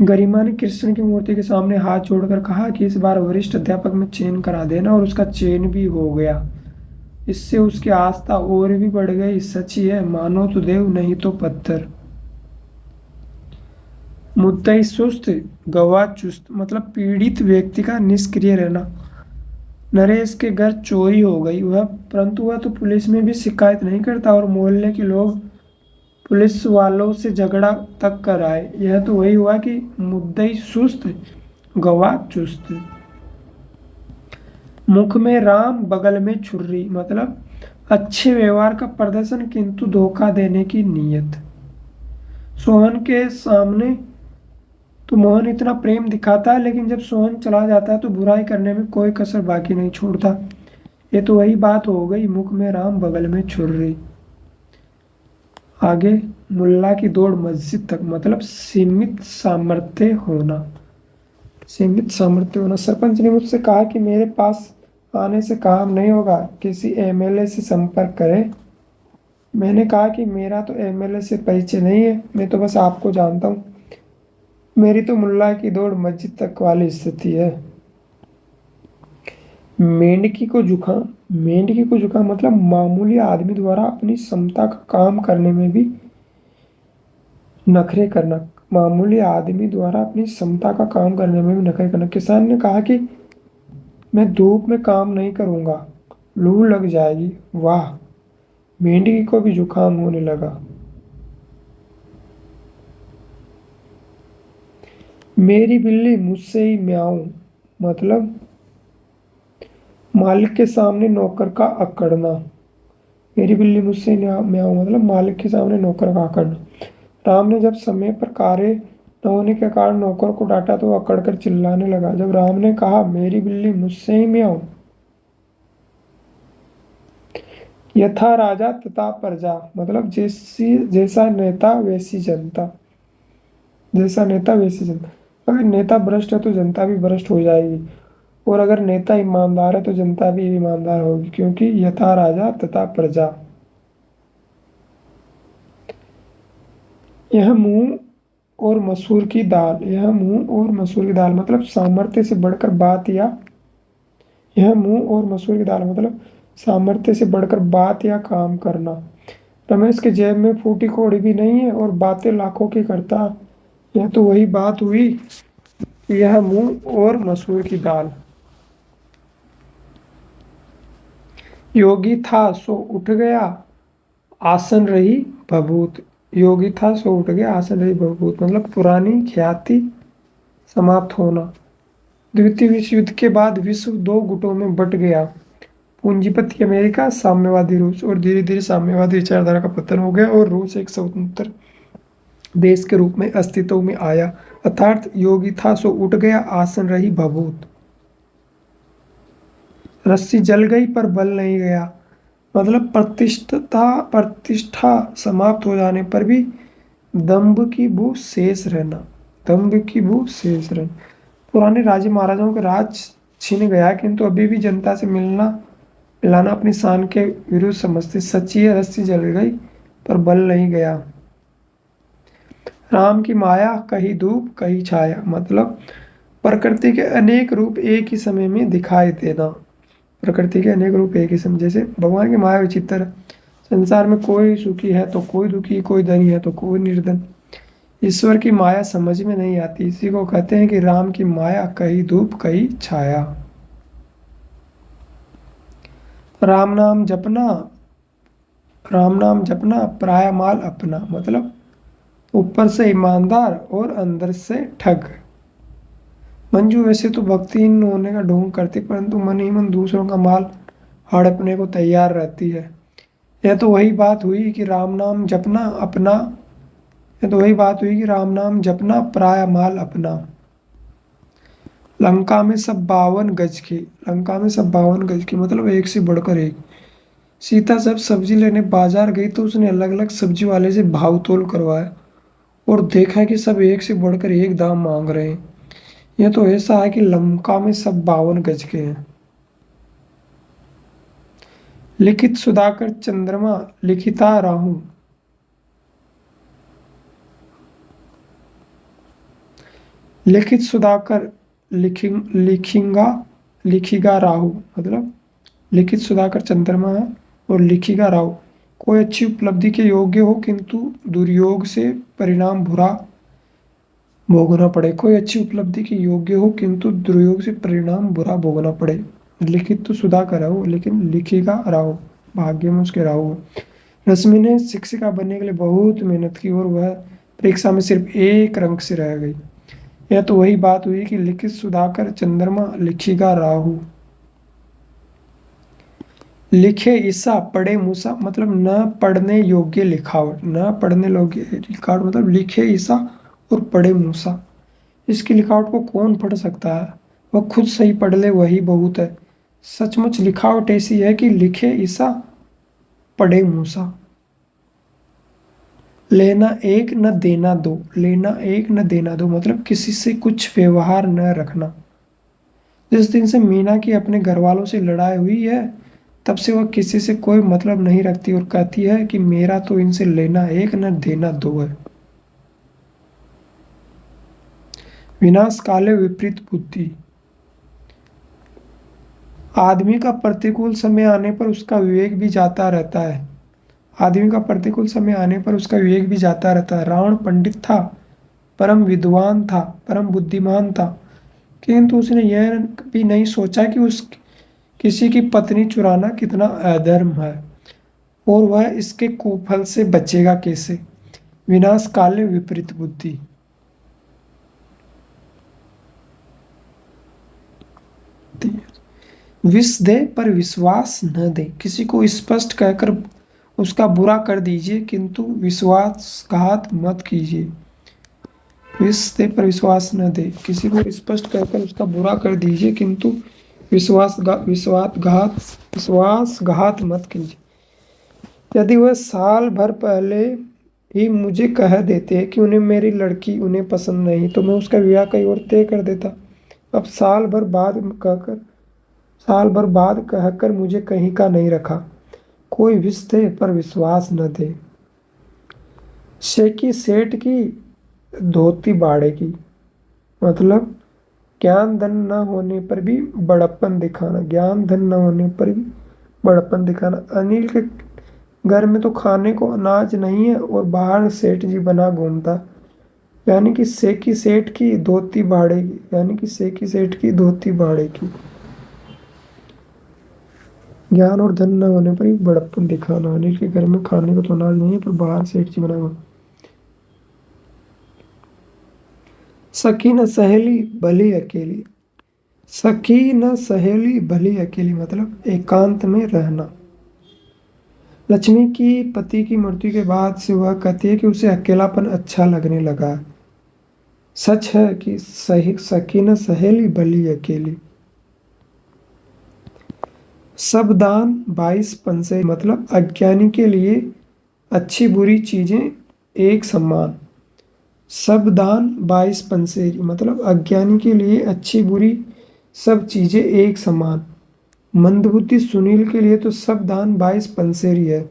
गरिमा ने कृष्ण की मूर्ति के सामने हाथ जोड़कर कहा कि इस बार वरिष्ठ अध्यापक में चयन करा देना, और उसका चयन भी हो गया। इससे उसकी आस्था और भी बढ़ गई। सच ही है, मानो तो देव नहीं तो पत्थर। मुद्दई सुस्त गवाह चुस्त मतलब पीड़ित व्यक्ति का निष्क्रिय रहना। नरेश के घर चोरी हो गई, वह परंतु वह तो पुलिस में भी शिकायत नहीं करता, और मोहल्ले के लोग पुलिस वालों से झगड़ा तक कर आए। यह तो वही हुआ कि मुद्दई सुस्त गवाह चुस्त। मुख में राम बगल में छुर्री, मतलब अच्छे व्यवहार का प्रदर्शन किंतु धोखा देने की नीयत। सोहन के सामने तो मोहन इतना प्रेम दिखाता है, लेकिन जब सोहन चला जाता है तो बुराई करने में कोई कसर बाकी नहीं छोड़ता। ये तो वही बात हो गई, मुख में राम बगल में छुर्री। आगे, मुल्ला की दौड़ मस्जिद तक, मतलब सीमित सामर्थ्य होना। सीमित सामर्थ्य होना। सरपंच ने मुझसे कहा कि मेरे पास आने से काम नहीं होगा, किसी एमएलए से संपर्क करें। मैंने कहा कि मेरा तो एमएलए से परिचय नहीं है, मैं तो बस आपको जानता हूँ। मेरी तो मुल्ला की दौड़ मस्जिद तक वाली स्थिति है। मेंढकी को जुकाम मतलब मामूली आदमी द्वारा अपनी क्षमता का काम करने में भी नखरे करना। मामूली आदमी द्वारा अपनी क्षमता का काम करने में भी नखरे करना। किसान ने कहा कि मैं धूप में काम नहीं करूंगा, लू लग जाएगी। वाह, मेंढकी को भी जुकाम होने लगा। मेरी बिल्ली मुझसे ही म्याऊं, मतलब मालिक के सामने नौकर का अकड़ना। मेरी बिल्ली मुझसे ही म्याऊं मतलब मालिक के सामने नौकर का अकड़ना। राम ने जब समय पर कार्य न होने के कारण नौकर को डांटा तो वो अकड़कर चिल्लाने लगा। जब राम ने कहा मेरी बिल्ली मुझसे ही म्याऊं, यथा राजा तथा प्रजा, मतलब जैसा नेता वैसी जनता। जैसा नेता वैसी जनता। अगर नेता भ्रष्ट है तो जनता भी भ्रष्ट हो जाएगी, और अगर नेता ईमानदार है तो जनता भी ईमानदार होगी, क्योंकि यथा राजा तथा प्रजा। यह मूंग और मसूर की दाल। यह मूंग और मसूर की दाल मतलब सामर्थ्य से बढ़कर बात या यह मूंग और मसूर की दाल मतलब सामर्थ्य से बढ़कर बात या काम करना। रमेश के जेब में फूटी कौड़ी भी नहीं है और बातें लाखों की करता। यह तो वही बात हुई, यह मूंग और मसूर की दाल। योगी था सो उठ गया, आसन रही भभूत। योगी था सो उठ गया, आसन रही भभूत मतलब पुरानी ख्याति समाप्त होना। द्वितीय विश्व युद्ध के बाद विश्व दो गुटों में बट गया, पूंजीपति अमेरिका, साम्यवादी रूस। और धीरे धीरे साम्यवादी विचारधारा का पतन हो गया और रूस एक स्वतंत्र देश के रूप में अस्तित्व में आया। अर्थात योगी था सो उठ गया, आसन रही भभूत। रस्सी जल गई पर बल नहीं गया, मतलब प्रतिष्ठा समाप्त हो जाने पर भी दंभ की बू शेष रहना। दंभ की बू शेष रहना। पुराने राजे महाराजाओं के राज छिन गया, किंतु अभी भी जनता से मिलाना अपनी शान के विरुद्ध समझते। सच्ची है, रस्सी जल गई पर बल नहीं गया। राम की माया कहीं धूप कहीं छाया, मतलब प्रकृति के अनेक रूप एक ही समय में दिखाई देना। प्रकृति के अनेक रूप एक ही समय, जैसे भगवान की माया विचित्र। संसार में कोई सुखी है तो कोई दुखी, कोई धनी है तो कोई निर्धन। ईश्वर की माया समझ में नहीं आती। इसी को कहते हैं कि राम की माया कहीं धूप कहीं छाया। राम नाम जपना, राम नाम जपना पराया माल अपना, मतलब ऊपर से ईमानदार और अंदर से ठग। मंजू वैसे तो भक्तिहीन होने का ढोंग करती, परंतु मन ही मन दूसरों का माल हड़पने को तैयार रहती है। यह तो वही बात हुई कि राम नाम जपना अपना यह तो वही बात हुई कि राम नाम जपना पराया माल अपना। लंका में सब 52 गज की। लंका में सब 52 गज की मतलब एक से बढ़कर एक। सीता जब सब्जी लेने बाजार गई तो उसने अलग अलग सब्जी वाले से भाव तोल करवाया और देखा कि सब एक से बढ़कर एक दाम मांग रहे हैं। यह तो ऐसा है कि लंका में सब 52 गज के हैं। लिखित सुधाकर चंद्रमा, लिखिता राहु। लिखित सुधाकर लिखिगा राहु, मतलब लिखित सुधाकर चंद्रमा है और लिखिगा राहु। कोई अच्छी उपलब्धि के योग्य हो किंतु दुर्योग से परिणाम बुरा भोगना पड़े। कोई अच्छी उपलब्धि के योग्य हो किंतु दुर्योग से परिणाम बुरा भोगना पड़े। लिखित तो सुधाकर राहु, लेकिन लिखिगा राहु, भाग्य में उसके राहु है। रश्मि ने शिक्षिका बनने के लिए बहुत मेहनत की और वह परीक्षा में सिर्फ एक रंक से रह गई। यह तो वही बात हुई कि लिखित सुधाकर चंद्रमा, लिखिगा राहु। लिखे ईसा, पढ़े मूसा, मतलब न पढ़ने योग्य लिखावट, न पढ़ने योग्य लिखावट मतलब लिखे ईसा और पढ़े मूसा। इसकी लिखावट को कौन पढ़ सकता है? वह खुद सही पढ़ ले वही बहुत है। सचमुच लिखावट ऐसी है कि लिखे ईसा, पढ़े मूसा। लेना एक न देना दो, लेना एक न देना दो मतलब किसी से कुछ व्यवहार न रखना। जिस दिन से मीना की अपने घर वालों से लड़ाई हुई है तब से वह किसी से कोई मतलब नहीं रखती और कहती है कि मेरा तो इनसे लेना एक न देना दो है। विनाश काले विपरीत बुद्धि। आदमी का प्रतिकूल समय आने पर उसका विवेक भी जाता रहता है। आदमी का प्रतिकूल समय आने पर उसका विवेक भी जाता रहता है। रावण पंडित था, परम विद्वान था, परम बुद्धिमान था, किंतु उसने यह भी नहीं सोचा कि उस किसी की पत्नी चुराना कितना अधर्म है और वह इसके कुफल से बचेगा कैसे। विनाश काले विपरीत बुद्धि। विष दे पर विश्वास न दे, किसी को स्पष्ट कहकर उसका बुरा कर दीजिए किंतु विश्वासघात मत कीजिए। विष दे पर विश्वास न दे, किसी को स्पष्ट कहकर उसका बुरा कर दीजिए किंतु विश्वासघात मत कीजिए। यदि वह साल भर पहले ही मुझे कह देते कि उन्हें मेरी लड़की उन्हें पसंद नहीं तो मैं उसका विवाह कहीं और तय कर देता। अब साल भर बाद कहकर मुझे कहीं का नहीं रखा। कोई विष दे पर विश्वास न दे। शेखी सेठ की धोती बाड़े की मतलब ज्ञान धन न होने पर भी बड़प्पन दिखाना, ज्ञान धन न होने पर भी बड़प्पन दिखाना। अनिल के घर में तो खाने को अनाज नहीं है और बाहर सेठ जी बना घूमता, यानी कि सेकी सेठ की धोती बाड़ेगी, यानी कि सेकी सेठ की धोती बाड़ेगी। ज्ञान और धन न होने पर भी बड़प्पन दिखाना। अनिल के घर में खाने को तो अनाज नहीं है पर बाहर सेठ जी बना घूमता। सखी न सहेली भली अकेली, सखी न सहेली भली अकेली मतलब एकांत में रहना। लक्ष्मी की पति की मृत्यु के बाद से वह कहती है कि उसे अकेलापन अच्छा लगने लगा। सच है कि सही सखी न सहेली भली अकेली। सब दान 22 पंसे मतलब अज्ञानी के लिए अच्छी बुरी चीजें एक समान। सब दान 22 पंसेरी मतलब अज्ञानी के लिए अच्छी बुरी सब चीजें एक समान। मंदबुद्धि सुनील के लिए तो सब दान 22 पंसेरी है।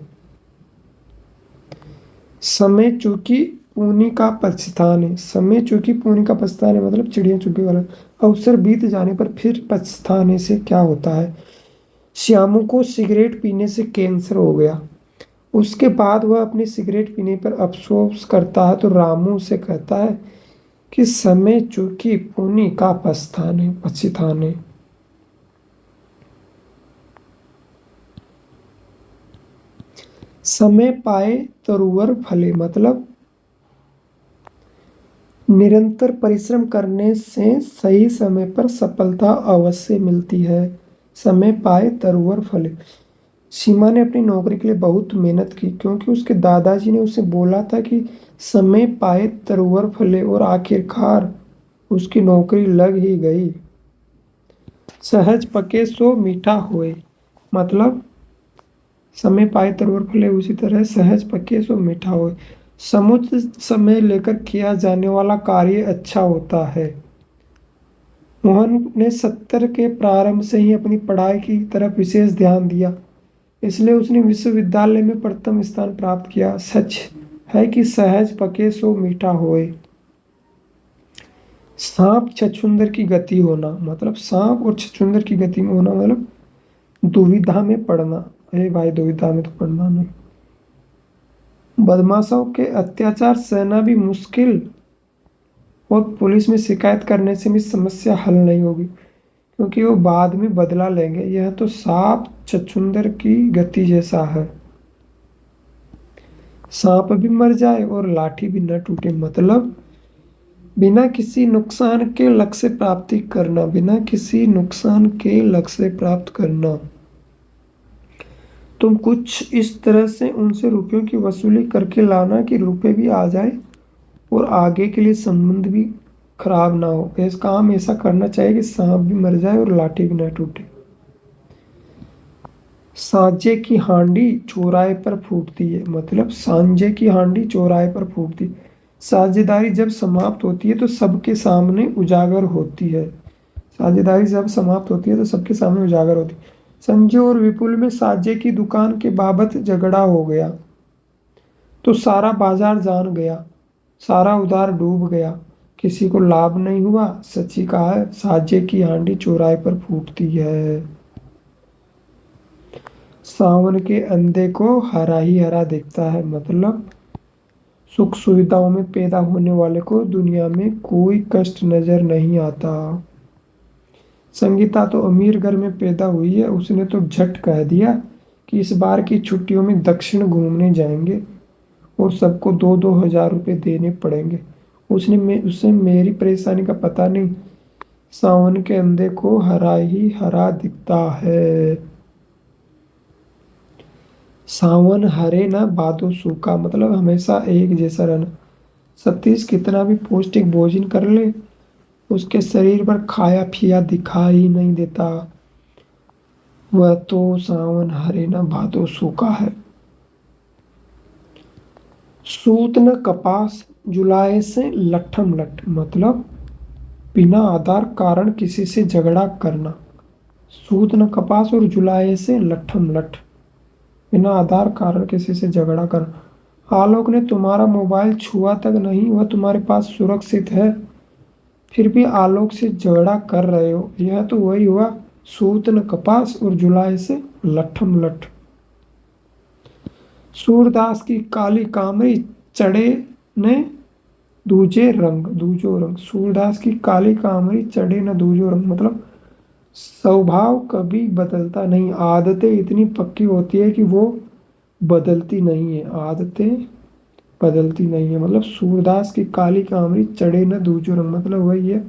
समय चूकी पूनी का पछताने, समय चूकी पूनी का पछताने मतलब चिड़िया चुगे वाला। अवसर बीत जाने पर फिर पछताने से क्या होता है। श्यामू को सिगरेट पीने से कैंसर हो गया, उसके बाद वह अपनी सिगरेट पीने पर अफसोस करता है तो रामू उसे कहता है कि समय चूकी पुनि का पछताने। समय पाए तरुवर फले मतलब निरंतर परिश्रम करने से सही समय पर सफलता अवश्य मिलती है। समय पाए तरुवर फले। सीमा ने अपनी नौकरी के लिए बहुत मेहनत की क्योंकि उसके दादाजी ने उसे बोला था कि समय पाए तरुवर फले और आखिरकार उसकी नौकरी लग ही गई। सहज पके सो मीठा होए मतलब समय पाए तरुवर फले, उसी तरह सहज पके सो मीठा होए। समुचित समय लेकर किया जाने वाला कार्य अच्छा होता है। मोहन ने 70 के प्रारंभ से ही अपनी पढ़ाई की तरफ विशेष ध्यान दिया, इसलिए उसने विश्वविद्यालय में प्रथम स्थान प्राप्त किया। सच है कि सहज पके सो मीठा होए। सांप छछूंदर की गति होना मतलब सांप और छछूंदर की गति में होना मतलब दुविधा में पड़ना। अरे भाई दुविधा में तो पड़ना नहीं। बदमाशों के अत्याचार सहना भी मुश्किल और पुलिस में शिकायत करने से भी समस्या हल नहीं होगी क्योंकि वो बाद में बदला लेंगे। यह तो सांप छछूंदर की गति जैसा है। सांप भी मर जाए और लाठी भी न टूटे, मतलब बिना किसी नुकसान के लक्ष्य प्राप्ति करना, बिना किसी नुकसान के लक्ष्य प्राप्त करना। तुम कुछ इस तरह से उनसे रुपयों की वसूली करके लाना कि रुपए भी आ जाए और आगे के लिए संबंध भी खराब ना हो। ऐसा काम ऐसा करना चाहिए कि सांप भी मर जाए और लाठी भी ना टूटे। सांझे की हांडी चौराहे पर फूटती है, मतलब सांझे की हांडी चौराहे पर फूटती। साझेदारी जब समाप्त होती है तो सबके सामने उजागर होती है। साझेदारी जब समाप्त होती है तो सबके सामने उजागर होती है। संजू और विपुल में साझे की दुकान के बाबत झगड़ा हो गया तो सारा बाजार जान गया, सारा उधार डूब गया, किसी को लाभ नहीं हुआ। सच्ची कहा है, साझे की हांडी चौराहे पर फूटती है। सावन के अंधे को हरा ही हरा दिखता है, मतलब सुख सुविधाओं में पैदा होने वाले को दुनिया में कोई कष्ट नजर नहीं आता। संगीता तो अमीर घर में पैदा हुई है, उसने तो झट कह दिया कि इस बार की छुट्टियों में दक्षिण घूमने जाएंगे और सबको 2-2 हजार रुपये देने पड़ेंगे। उसे मेरी परेशानी का पता नहीं। सावन के अंधे को हरा ही हरा दिखता है। सावन हरे ना भादो सूखा, मतलब हमेशा एक जैसा रहना। सतीश कितना भी पौष्टिक भोजन कर ले, उसके शरीर पर खाया पिया दिखाई नहीं देता। वह तो सावन हरे ना भादो सूखा है। सूत न कपास जुलाए से लट्ठम लट, मतलब बिना आधार कारण किसी से झगड़ा करना। सूत न कपास और जुलाए से लट्ठम लट, बिना आधार कारण किसी से झगड़ा करना। आलोक ने तुम्हारा मोबाइल छुआ तक नहीं, वह तुम्हारे पास सुरक्षित है, फिर भी आलोक से झगड़ा कर रहे हो। यह तो वही हुआ, सूत न कपास और जुलाए से लट्ठम लट। सूरदास की काली कामरी चढ़े ने दूजो रंग। सूरदास की काली कामरी चढ़े न दूजो रंग, मतलब स्वभाव कभी बदलता नहीं, आदतें इतनी पक्की होती है कि वो बदलती नहीं है, आदतें बदलती नहीं है। मतलब सूरदास की काली कामरी चढ़े न दूजो रंग, मतलब वही है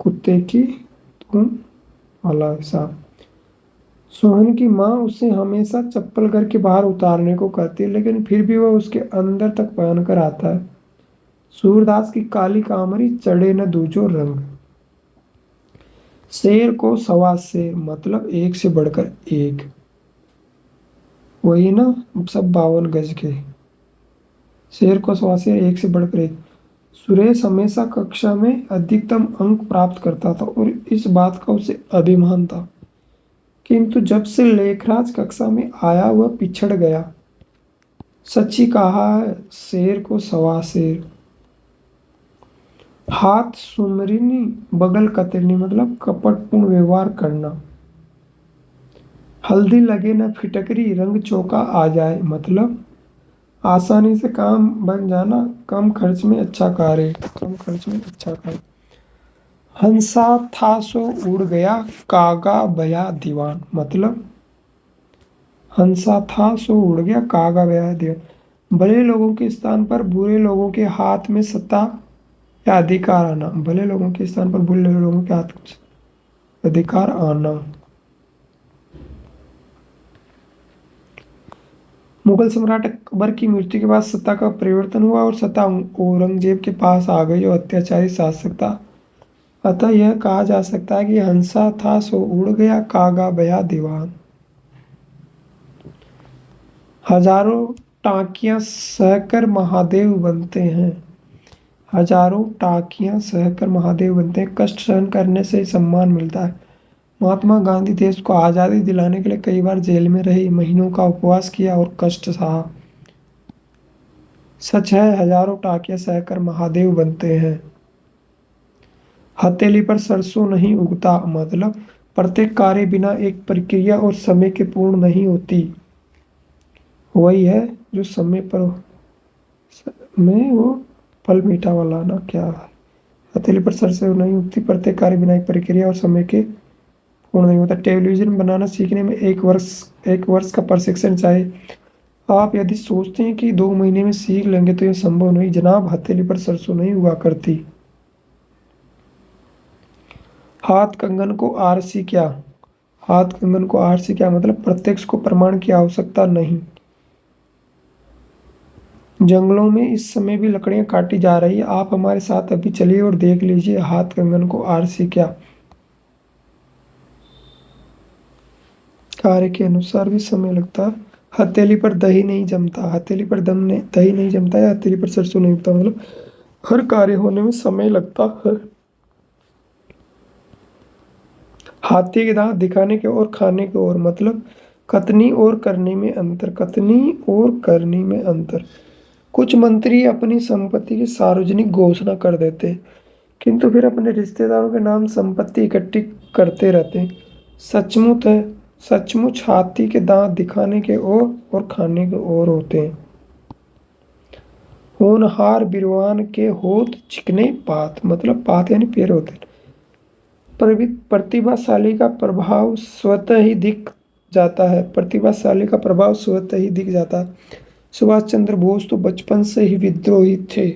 कुत्ते की तुम वाला हिसाब। सोहन की माँ उसे हमेशा चप्पल घर के बाहर उतारने को कहती है, लेकिन फिर भी वह उसके अंदर तक पहन कर आता है। सूरदास की काली कामरी चढ़े न दूजो रंग। शेर को सवा शेर, मतलब एक से बढ़कर एक, वही ना, सब 52 गज के। शेर को सवा शेर, एक से बढ़कर एक। सुरेश हमेशा कक्षा में अधिकतम अंक प्राप्त करता था और इस बात का उसे अभिमान था, किंतु जब से लेखराज कक्षा में आया वह पिछड़ गया। सच्ची कहा है, शेर को सवा शेर। हाथ सुमरिनी बगल कतरनी, मतलब कपटपूर्ण व्यवहार करना। हल्दी लगे न फिटकरी रंग चौका आ जाए, मतलब आसानी से काम बन जाना, कम खर्च में अच्छा कार्य, कम खर्च में अच्छा कार्य। हंसा था सो उड़ गया, कागा बया दीवान, मतलब हंसा था सो उड़ गया, कागा बया दीवान। भले लोगों के स्थान पर बुरे लोगों के हाथ में सत्ता या अधिकार आना, भले लोगों के स्थान पर बुरे लोगों के हाथ में अधिकार आना। मुगल सम्राट अकबर की मृत्यु के बाद सत्ता का परिवर्तन हुआ और सत्ता औरंगजेब के पास आ गई, जो अत्याचारी शासक था। अतः यह कहा जा सकता है कि हंसा था सो उड़ गया, कागा बया दीवान। हजारों टाकियां सहकर महादेव बनते हैं, हजारों टाकियां सहकर महादेव बनते हैं। कष्ट सहन करने से ही सम्मान मिलता है। महात्मा गांधी देश को आज़ादी दिलाने के लिए कई बार जेल में रहे, महीनों का उपवास किया और कष्ट सहा। सच है, हजारों टाकियां सहकर महादेव बनते हैं। हथेली पर सरसों नहीं उगता, मतलब प्रत्येक कार्य बिना एक प्रक्रिया और समय के पूर्ण नहीं होती। वही है जो समय पर में वो फल मीठा वाला ना, क्या है? हथेली पर सरसों नहीं उगती, प्रत्येक कार्य बिना एक प्रक्रिया और समय के पूर्ण नहीं होता। टेलीविजन बनाना सीखने में एक वर्ष का प्रशिक्षण चाहिए। आप यदि सोचते हैं कि 2 महीने में सीख लेंगे तो यह संभव नहीं जनाब, हथेली पर सरसों नहीं हुआ करती। हाथ कंगन को आरसी क्या? हाथ कंगन को आरसी क्या मतलब? प्रत्यक्ष को प्रमाण की आवश्यकता नहीं। जंगलों में इस समय भी लकड़ियां काटी जा रही है, आप हमारे साथ अभी चलिए और देख लीजिए हाथ कंगन को आरसी क्या। कार्य के अनुसार भी समय लगता है। हथेली पर दही नहीं जमता, हथेली पर दही नहीं जमता या हथेली पर सरसों नहीं उगता, मतलब हर कार्य होने में समय लगता है। हाथी के दांत दिखाने के और खाने के और मतलब कथनी और करने में अंतर, कथनी और करने में अंतर। कुछ मंत्री अपनी संपत्ति की सार्वजनिक घोषणा कर देते हैं, किंतु फिर अपने रिश्तेदारों के नाम संपत्ति इकट्ठी करते रहते हैं। सचमुच है, सचमुच हाथी के दांत दिखाने के और खाने के और होते हैं। होनहार बिरवान के होत चिकने पात, मतलब पात यानी पेड़ होते हैं। प्रतिभाशाली का प्रभाव स्वतः ही दिख जाता है, प्रतिभाशाली का प्रभाव स्वतः ही दिख जाता है। सुभाष चंद्र बोस तो बचपन से ही विद्रोही थे,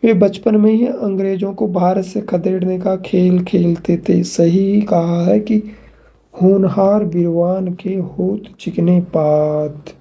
वे बचपन में ही अंग्रेजों को भारत से खदेड़ने का खेल खेलते थे। सही कहा है कि होनहार बिरवान के होत चिकने पात।